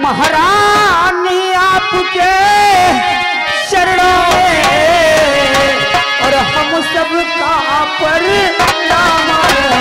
महारानी आपके शरणों में और हम सब का परिणाम है।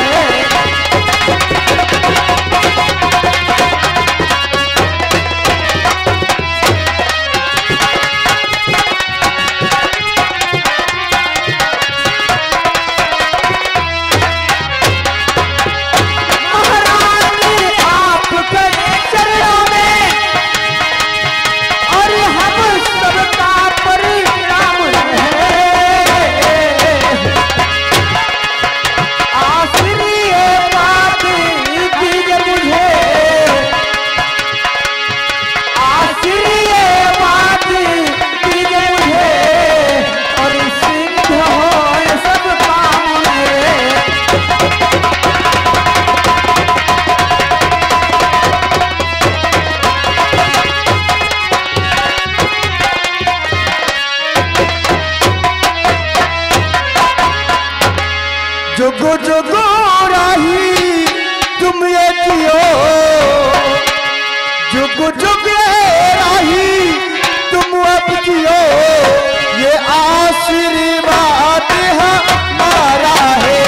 जुगो जुगो राही तुम ये जियो, जुगो जुगो राही तुम अब जियो, ये आशीर्वाद हमारा है।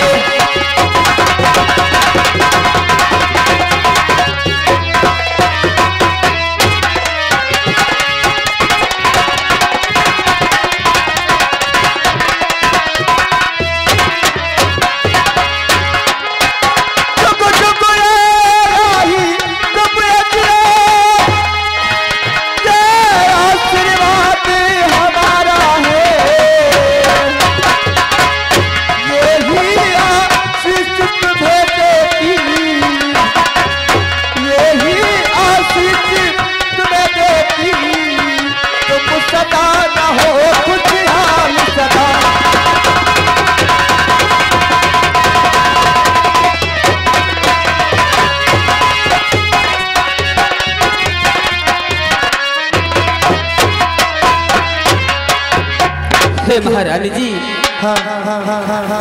महारानी जी,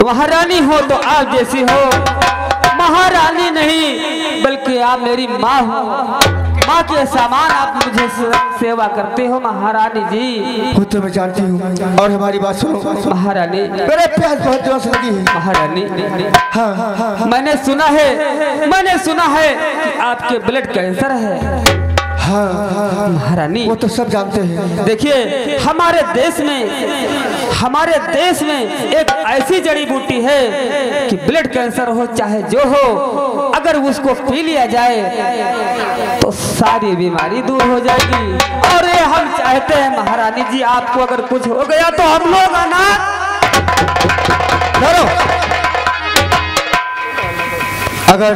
महारानी हो तो आप जैसी हो, महारानी नहीं बल्कि आप मेरी माँ हो। माँ के समान आप मुझे सेवा करते हो महारानी जी। वो तो मैं जानती हूँ। और हमारी बात सुनो महारानी, मेरे प्यास बहुत जोर से लगी है महारानी। हाँ, मैंने सुना है कि आपके ब्लड कैंसर है। हाँ, महारानी वो तो सब जानते हैं। देखिए हमारे देश में एक ऐसी जड़ी बूटी है कि ब्लड कैंसर हो चाहे जो हो, अगर उसको पी लिया जाए तो सारी बीमारी दूर हो जाएगी। और ये हम चाहते हैं महारानी जी, आपको अगर कुछ हो गया तो हम लोग आना अगर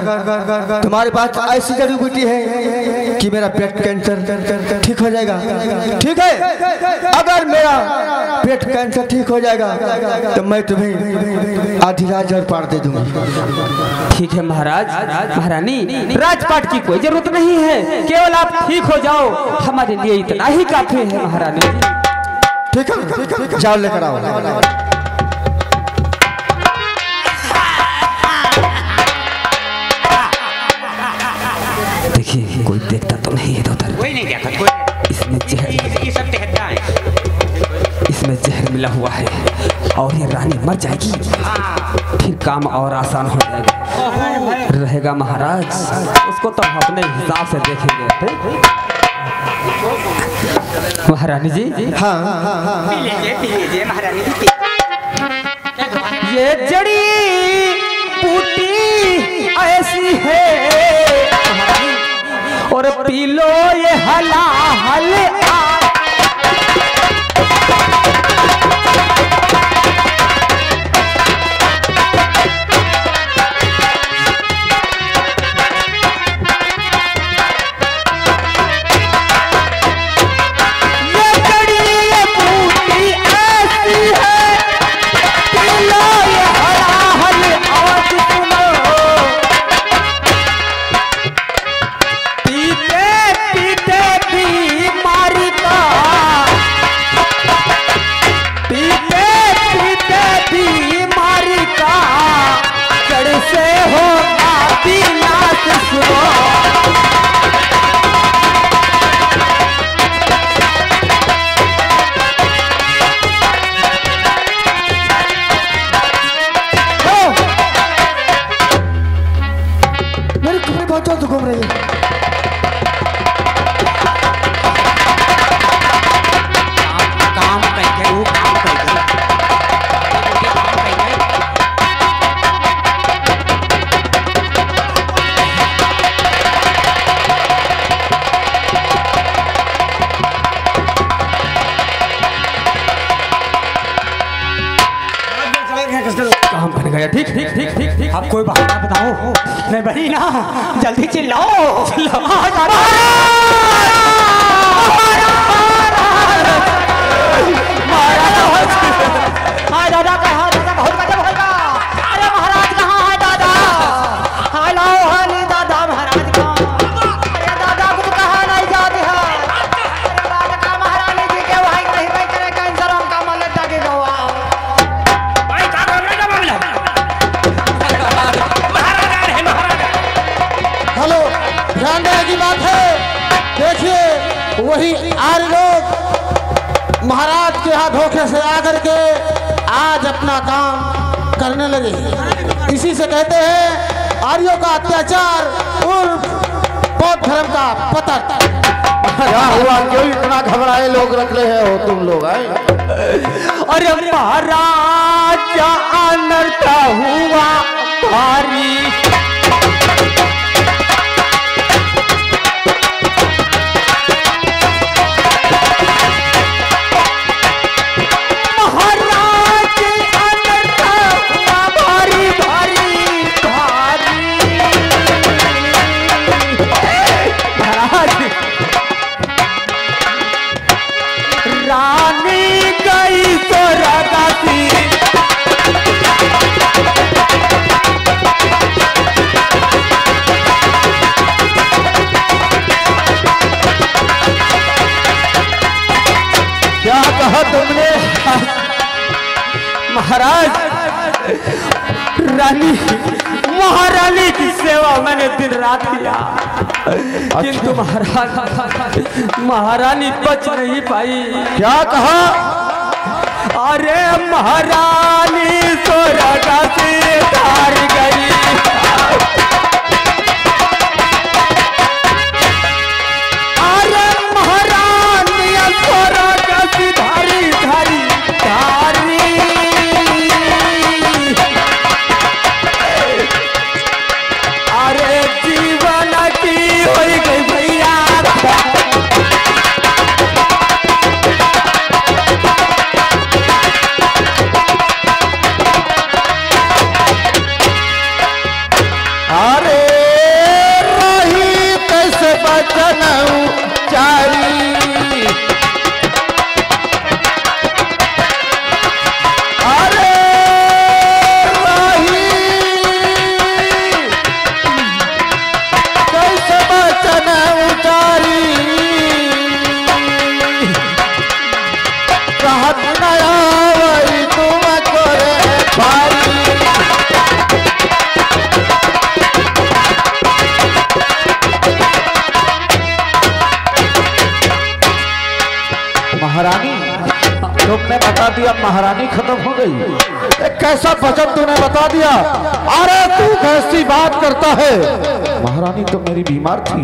तुम्हारे पास ऐसी जड़ी बूटी है कि मेरा पेट कैंसर ठीक हो जाएगा, ठीक है? अगर मेरा पेट कैंसर ठीक हो जाएगा तो मैं तुम्हें आधी रात और पार दे दूंगा। ठीक है महारानी, राजपाट की कोई जरूरत नहीं है, केवल आप ठीक हो जाओ, हमारे लिए इतना ही काफी है महारानी। ठीक है, जाओ लेकर आओ। देखिए कोई देखता तो नहीं है उधर। कोई नहीं देखा, कोई इसमें जहर, ये सब तहता है। इसमें जहर मिला हुआ है और ये रानी मर जाएगी, फिर काम और आसान हो जाएगा। रहेगा महाराज, उसको तो हम अपने हिसाब से देखेंगे। महारानी जी, हाँ, पी लीजिए महारानी जी। ये जड़ी बूटी ऐसी है और पी लो ये हलाहल मारी मान गया। ठीक ठीक ठीक ठीक ठीक। अब कोई बहाना बताओ। नहीं बनी ना, जल्दी चिल्लाओ। हाय दादा का, हाय दादा बहुत गजब होगा। अरे महाराज कहाँ है दादा? हाय लाओ, हाय नहीं दादा महाराज का। अरे दादा कुछ कहा नहीं जाती है। अरे दादा का महारानी जी के भाई नहीं भाई करे कैंसर का मल्ले जाके गवा। भाई का बोल रहा मामला महाराजा है महाराजा। हेलो, ध्यान देने की बात है। देखिए वही आर्य लोग महाराज के यहाँ धोखे से आकर के आज अपना काम करने लगे। इसी से कहते हैं आर्यों का अत्याचार उर्फ बौद्ध धर्म का पतन। क्या हुआ, क्यों इतना घबराए लोग रख रहे हो तुम लोग? अरे महाराज अनर्थ हुआ भारी। क्या कहा तुमने? महाराज रानी महारानी की सेवा मैंने दिन रात किया, किंतु महाराज महारानी बच नहीं पाई। क्या कहा? अरे महारानी स्वर्ग से तार गई। अरे महारानी स्वर्ग से धारी धारी धारी। अरे जीवन की हो गई भैया। अरे रही कैसे बचन चारी। अरे रही कैसे बचन उचारी। कहत नया वही तुम करे भारी। महारानी तुमने बता दिया महारानी खत्म हो गई। एक कैसा वचन तूने बता दिया। अरे तू कैसी बात करता है? महारानी तो मेरी बीमार थी।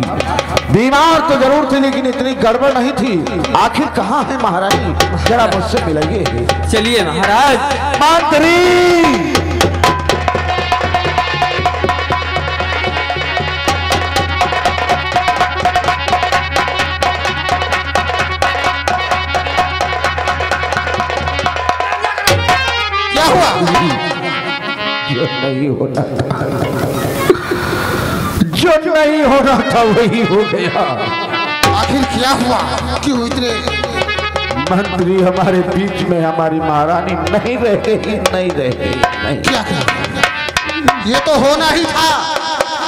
बीमार तो जरूर थी लेकिन इतनी गड़बड़ नहीं थी। आखिर कहाँ है महारानी? जरा मुझसे मिलाइए। चलिए महाराज। मंत्री क्या हुआ? जो नहीं होना था, जो नहीं होना था वही हो गया। आखिर क्या हुआ? क्यों इतने? मंत्री हमारे बीच में हमारी महारानी नहीं रहे, नहीं रहे, नहीं। क्या ये तो होना ही था,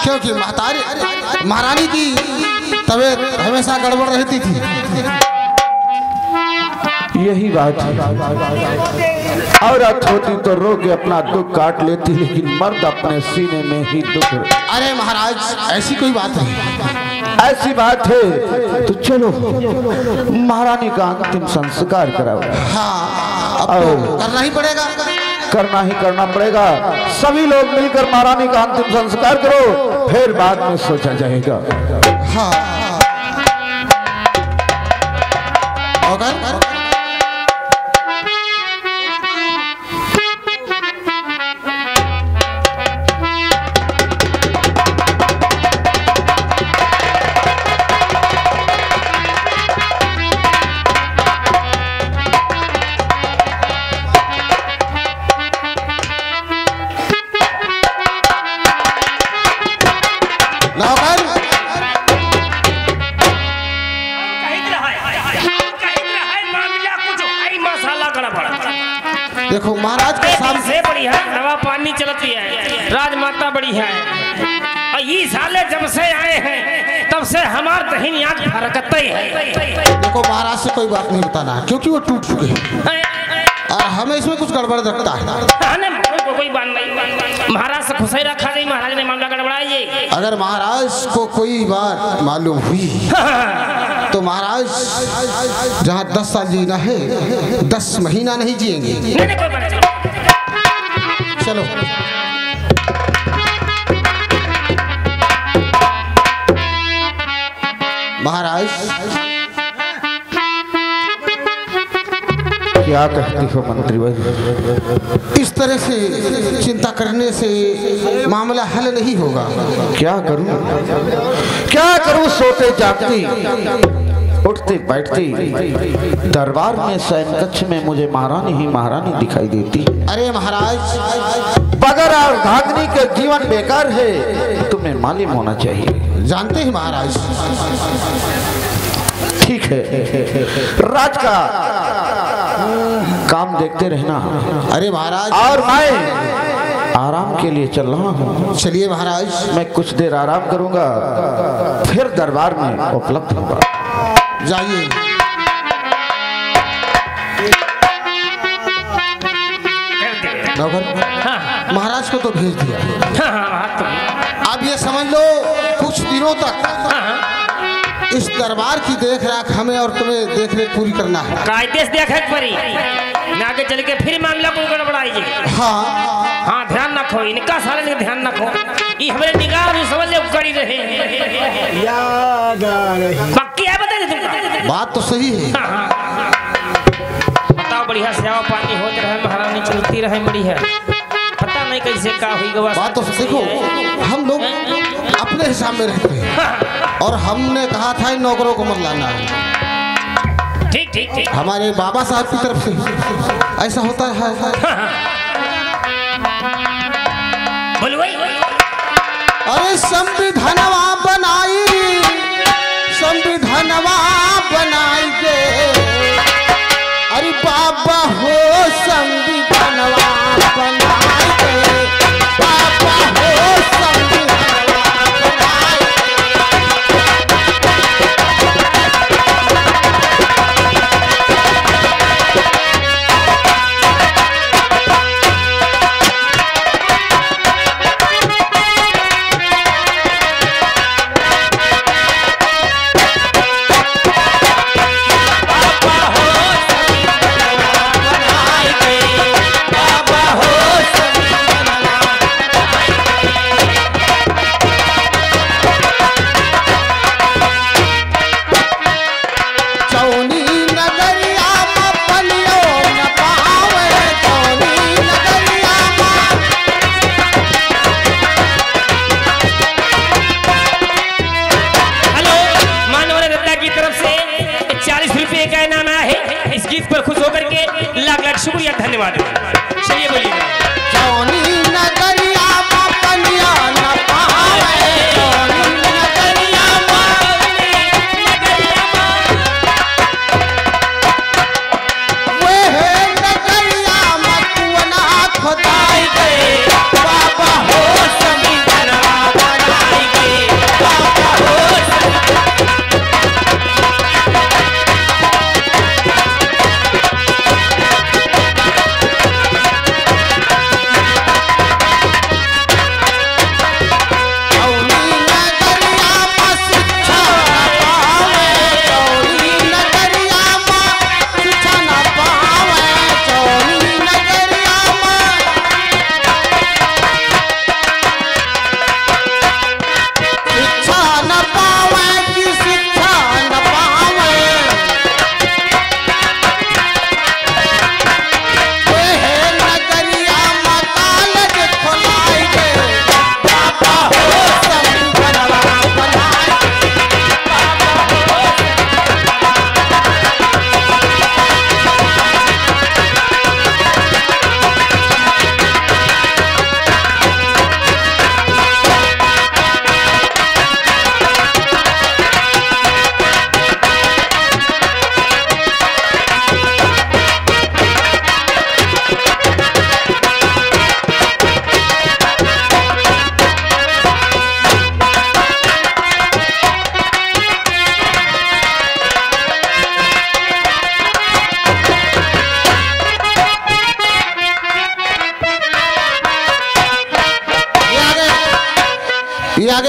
क्योंकि महारानी की तबीयत हमेशा गड़बड़ रहती थी। यही बात है। औरत होती तो रो के अपना दुख काट लेती, लेकिन मर्द अपने सीने में ही दुख। अरे महाराज ऐसी कोई बात नहीं। ऐसी बात है तो चलो महारानी का अंतिम संस्कार कराओ। हाँ, अब तो करना ही पड़ेगा। करना ही करना पड़ेगा। सभी लोग मिलकर महारानी का अंतिम संस्कार करो, फिर बाद में सोचा जाएगा। हाँ, होगा। का गड़बड़। देखो महाराज के सामने से बड़ी है हवा पानी चलती है, राजमाता बड़ी है, और ये साले जब से आए हैं तब से हमार दहीन आँख फरकत ही है। देखो महाराज से कोई बात नहीं बताना है, क्योंकि वो टूट चुके हैं और हमें इसमें कुछ गड़बड़ लगता है। कोई बात नहीं, महाराज से खुश ही रखा गई, महाराज ने मामला गड़बड़ाई। अगर महाराज को कोई बात मालूम हुई तो महाराज जहाँ 10 साल जीना है 10 महीना नहीं जिएंगे। नहीं, कोई बात नहीं। चलो महाराज क्या कहती हो मंत्री भाई? इस तरह से चिंता करने से मामला हल नहीं होगा। क्या करूं सोते जागती उठती बैठती दरबार में शयन कक्ष में मुझे महारानी ही महारानी दिखाई देती। अरे महाराज बगैर अर्धांगिनी के जीवन बेकार है, तुम्हें मालूम होना चाहिए। जानते हैं महाराज। ठीक है, राज का काम देखते रहना। अरे महाराज और मैं आराम के लिए चल रहा हूँ। चलिए महाराज। मैं कुछ देर आराम करूंगा, फिर दरबार में उपलब्ध होगा। जाइए। नौकर महाराज को तो भेज दिया। अब ये समझ लो कुछ दिनों तक इस दरबार की देख रेख हमें और तुम्हें देख रेख पूरी करना है। कायदे से देख पड़ी, आगे चल के फिर मामला को गड़बड़ाइए। हाँ हाँ, ध्यान रखो, इनका सारे ने ध्यान रखो, ये हमारे निगाह में समझ ले कड़ी रहे। पक्की है, बता दे तुमको। बात तो सही है। बताओ, बढ़िया सेवा पानी होते रहे, महारानी चलती रहे, बढ़िया। पता नहीं कैसे का हुई गवा। बात तो देखो, हम लोग अपने हिसाब में रहते हैं और हमने कहा था इन नौकरों को मत लाना। ठीक ठीक ठीक। हमारे बाबा साहब की तरफ से ऐसा होता है। बोलो भाई। अरे संविधानवा बनाई के, अरे बाबा हो संविधानवा बनाई के, बाबा हो संविधानवा बनाई शुक्रिया, धन्यवाद। चलिए बोलिए।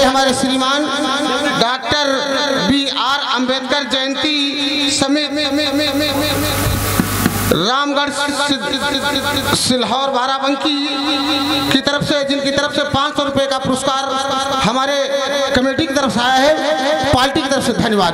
हमारे श्रीमान डॉक्टर B.R. अम्बेडकर जयंती समिति रामगढ़ सिल्हौर बाराबंकी की तरफ से, जिनकी तरफ से 500 रुपए का पुरस्कार हमारे कमेटी की तरफ से आया है, पार्टी की तरफ से धन्यवाद।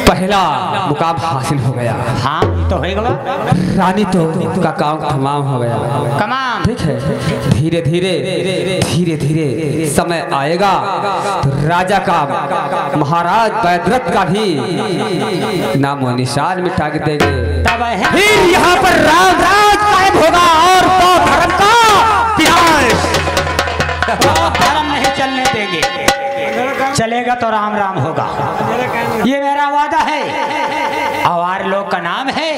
पहला मुकाम हासिल हो गया। हाँ तो हो गया, रानी तो का काम तमाम हो गया। कमाम ठीक है, धीरे धीरे धीरे धीरे समय आएगा तो राजा का, महाराज बैदरथ का भी नाम व निशान मिटा के देंगे। तब है फिर यहाँ पर राम राज कायम होगा और तो धर्म का विनाश। धर्म नहीं चलने देंगे, चलेगा तो राम राम होगा, ये मेरा वादा है। आवार लोग का नाम है,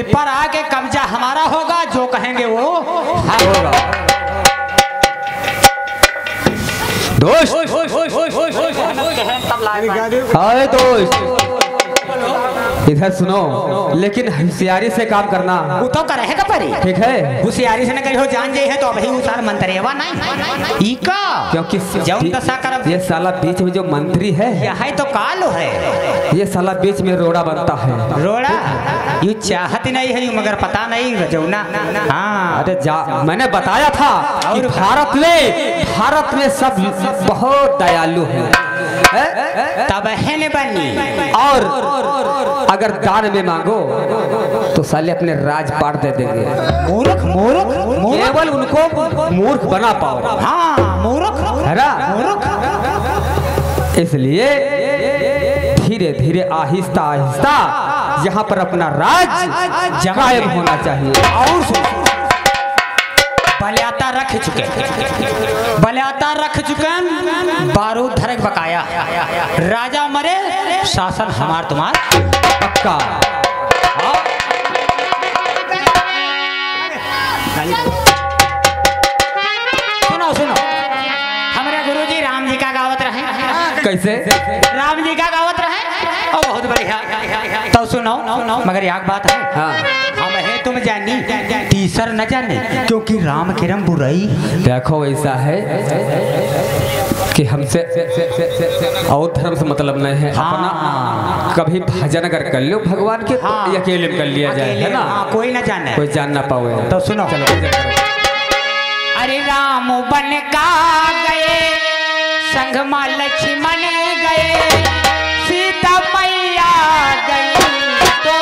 पर आके कब्जा हमारा होगा, जो कहेंगे वो होगा। दोस्त हाय दोस्त, इधर सुनो, लेकिन होशियारी से काम करना। वो तो करेगा परी, ठीक है, होशियारी से न करियो, जान जाए है तो अभी उसार मंत्रेवा नहीं इका, क्योंकि जौन दशा करब ये साला बीच में जो मंत्री है, यह तो कालो है, ये साला बीच में रोड़ा बनता है। रोड़ा यू चाहत नहीं है, मगर पता नहीं रजौना। हाँ अरे जा, मैंने बताया था कि भारत में सब बहुत दयालु है। तब है ने बनी, और अगर दान में मांगो तो साले अपने राजपाट दे देंगे। मूर्ख मूर्ख केवल उनको मूर्ख बना पाओ। हाँ मूर्ख है ना? मूर्ख। इसलिए धीरे धीरे आहिस्ता आहिस्ता यहाँ पर अपना राज कायम होना चाहिए। और बलियाता रख चुके, बारूद धरक बकाया, राजा मरे शासन हमार तुम्हार पक्का। सुनो सुनो, हमारे गुरुजी राम जी का गावत रहे। कैसे? राम जी का गावत रहे और बहुत बढ़िया। तो सुनो, मगर एक बात है, हाँ, हम है तुम जानी, तीसर न जाने, क्योंकि राम किरम बुराई। देखो ऐसा है कि हमसे और धर्म से मतलब नहीं है। अपना कभी भजन अगर कर लो भगवान के तो अकेले में कर लिया जाए, है ना? कोई न जाने, कोई जान ना पाओ। तो सुनो, चलो भजन करो। अरे राम बन का गए, संग माँ लक्ष्मण गए, सीता मैया गई, तो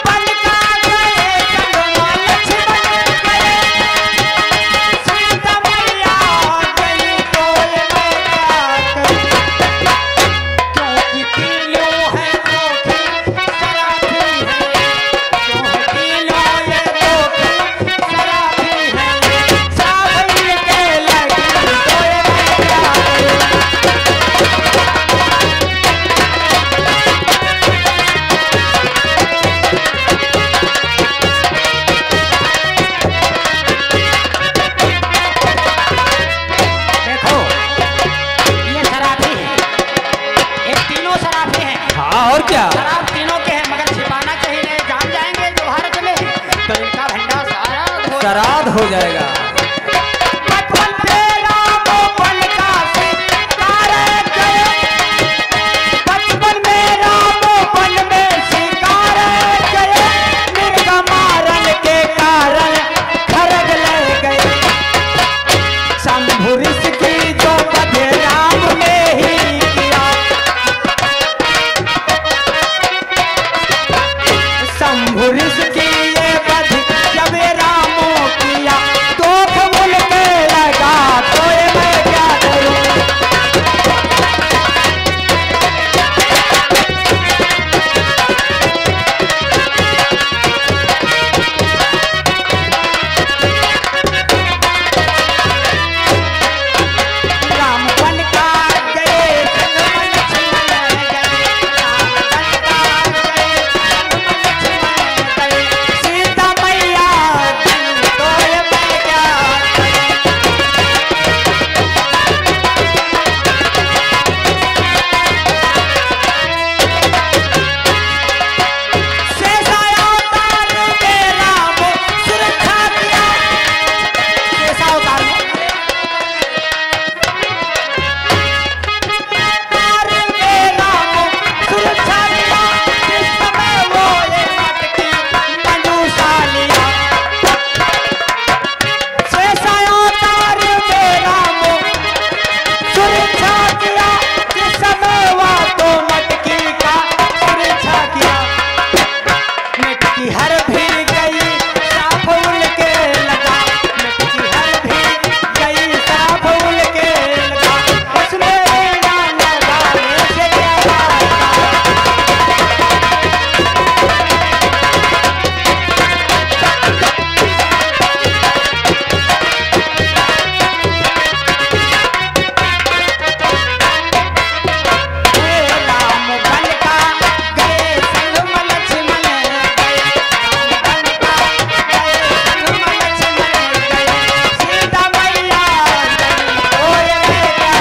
बन श्राद्ध हो जाएगा। बचपन से रामोपन का शिकार गए, बचपन में रामोपन में शिकार गए, मिर्ग मारन के कारण खरग ले गए। शंभु ऋषि की जो वध राम ने ही किया, शंभु ऋषि की ये वध जब रामो किया, दुख मुल के लगा तो मैं क्या करूं। राम बन का गए संग लक्ष्मण गए, राम बन का गए संग लक्ष्मण गए, सीता मैया तो मैं क्या शेषाया अवतार में राम सुरक्षा किया, शेषा अवतार में सुरक्षा दिया, जिस समय वो ये मटकी मंजूषा लिया। शेषाया अवतार में राम सुरक्षा किया, जिस समय वो तो मटकी का सुरक्षा किया। मटकी हर फिर गई साफ उनके लगा, मटकी हर फिर गई साफ उनके लगा, उसमें ना लगाने से क्या फायदा। राम बन का गए संग लक्ष्मण गए, राम बन का गए संग लक्ष्मण गए, सीता मैया ओए मैं क्या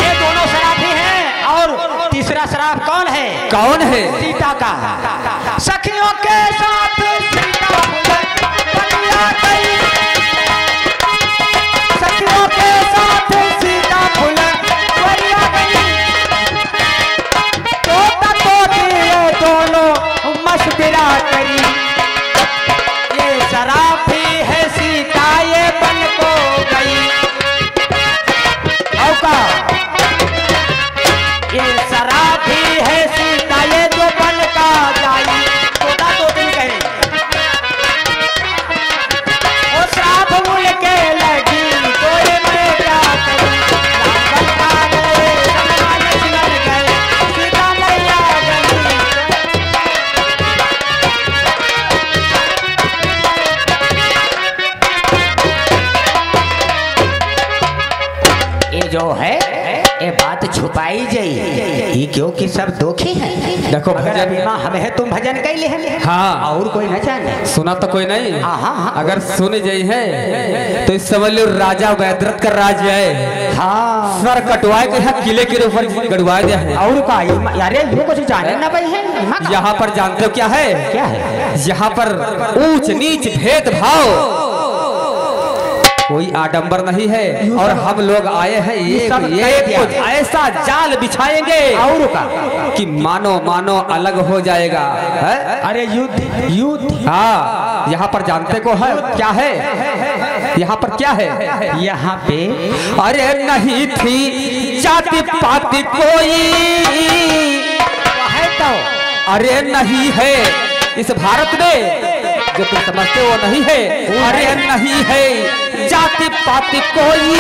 ये दोनों शराबी हैं। और तीसरा शराब कौन है? कौन है? सीता का। सखियों के साथ सीता बलिया गई, सखियों के साथ सीता बलिया गई, तोता तोती ये दोनों मशविरा करी। ये शराबी है सीता ये बन को गई, औ का ये शराबी है सीता ये जो बन का जाई, तोता तोती कहे वो श्राप मुल के लगी, तो ये मैं क्या करूं। राम बन का गए संग लक्ष्मण गए, सीता मैया गई। ये जो है ये बात छुपाई जाई, ये क्योंकि सब दोखी है। देखो अगर भजन अभी माँ हमें है तुम भजन कैले हैं, हाँ। और कोई न जाने। सुना तो कोई नहीं। हाँ, हाँ, हाँ। अगर सुने जाई है तो इस समझ लो राजा वैद्रथ का राज है। हाँ सर कटवाए के यहाँ किले के ऊपर गड़वाए दिया है। और का यारे ये कुछ जाने ना भाई है। यहाँ पर जानते हो क्या है? क्या है? यहाँ पर ऊंच नीच भेदभाव कोई आडंबर नहीं है, और हम लोग आए हैं ये कुछ ऐसा जाल बिछाएंगे और का कि मानो मानो अलग हो जाएगा है? अरे युद्ध युद्ध। हाँ, यहाँ पर जानते को है क्या है? यहाँ पर क्या है? यहाँ पे अरे नहीं थी जाति पाति कोई, है तो अरे नहीं है इस भारत में जो तुम समझते हो नहीं है। अरे नहीं है जाति पाति कोई,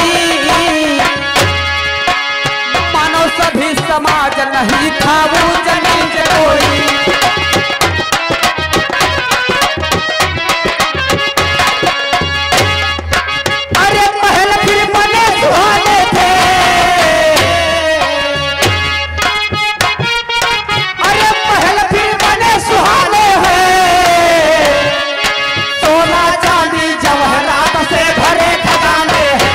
मानो सभी समाज नहीं था वो जमीन कोई। अरे महल फिर बने सुहाने थे, अरे महल फिर बने सुहाने हैं, सोना चांदी जवाहरात से भरे खजाने हैं।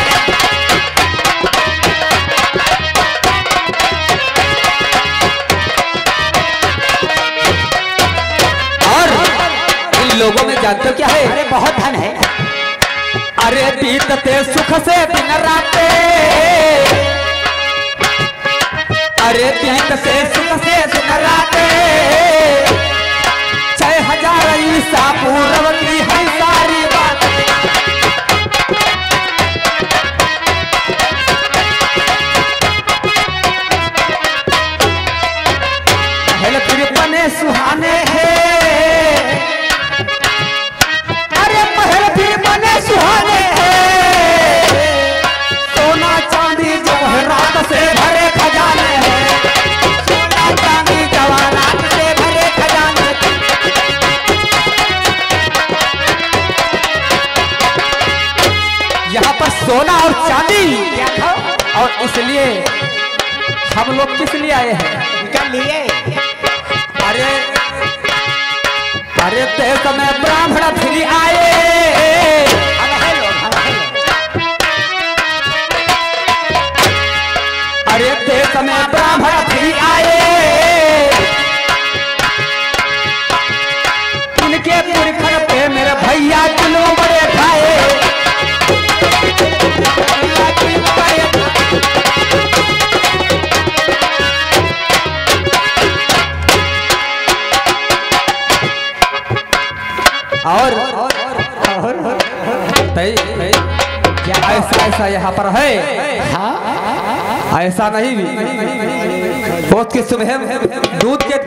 सुख से दिन राते, अरे तीन से सुख से दिन राते, 6000 ईसा पूर्व की है सारी बात। महल फिर बने सुहाने हैं, अरे महल फिर बने सुहाने हैं, सोना चांदी जवाहरात से भरे खजाने हैं, सोना चांदी जवाहरात से भरे खजाने। यहाँ पर सोना और चांदी और इसलिए हम लोग किस लिए आए हैं? लिए अरे ते समय ब्राह्मण फिर आए, अरे ते समय ब्राह्मण फिर आए, इनके पुरखन पे मेरे भैया किलो बड़े खाए। और ऐसा ऐसा यहाँ पर है, ऐसा नहीं भी बहुत के सुबह दूध के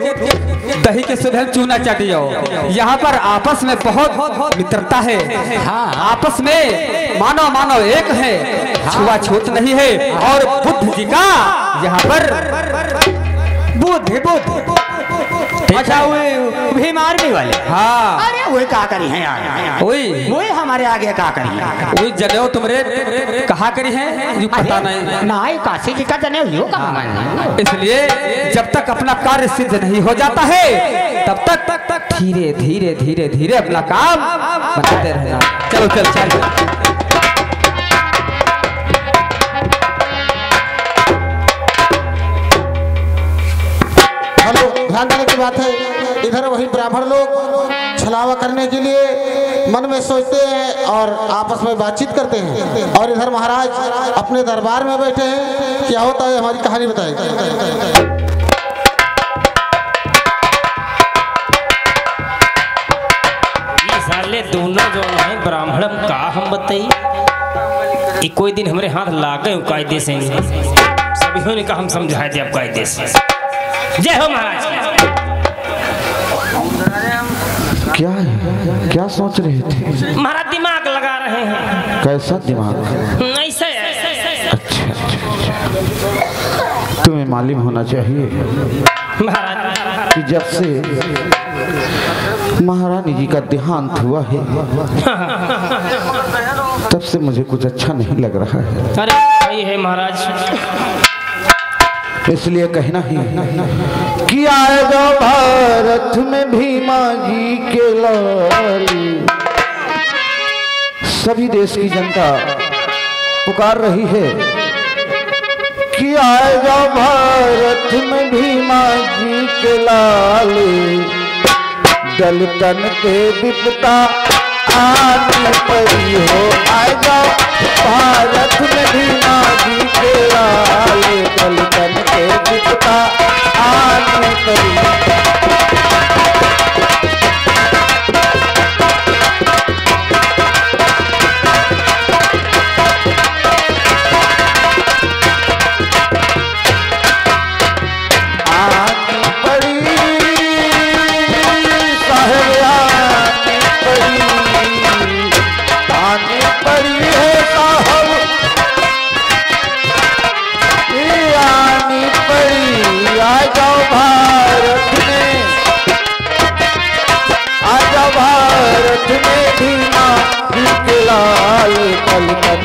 दही के सुबह चूना चाटी जाओ। यहाँ पर आपस में बहुत मित्रता है, आपस में मानव मानव एक है, छुआछूत नहीं है। और बुद्ध जी का यहाँ पर बुद्ध अच्छा वो भीम आर्मी वाले, हाँ अरे वो का करी है यार, वो हमारे आगे का करी है, वो जनेऊ तुमरे कहा करी है जो पता नहीं ना ही काशी जी का जनेऊ यो कहा। इसलिए जब तक अपना कार्य सिद्ध नहीं हो जाता है तब तक धीरे धीरे धीरे धीरे अपना काम बनाते रहना। चलो चल चल ध्यान देने की बात है, इधर वही ब्राह्मण लोग छलावा करने के लिए मन में सोचते हैं और आपस में बातचीत करते हैं, और इधर महाराज अपने दरबार में बैठे हैं। क्या होता है हमारी कहानी बताएं। ये साले दोनों जो हैं ब्राह्मण का हम बताइए, कोई दिन हमारे हाथ लागे कायदे से, सभी ने कहा हम समझाए थे अब कायदे से। जय हो महाराज। क्या है, क्या सोच रहे थे महाराज? दिमाग लगा रहे हैं। कैसा दिमाग? ऐसा अच्छा, तुम्हें मालूम होना चाहिए महाराज कि जब से महारानी जी का देहांत हुआ है तब से मुझे कुछ अच्छा नहीं लग रहा है। अरे सही है महाराज, इसलिए कहना ही कि आएगा भारत में भीमा जी के लाल। सभी देश की जनता पुकार रही है कि आएगा भारत में भीमा जी के लाल। दलितन पे विपदा आने पड़ी हो, आएगा भारत में भीमा जी के लाल। दलितन पे विपदा आने पड़ी। भारत में भीमा जी के लाल। दलितन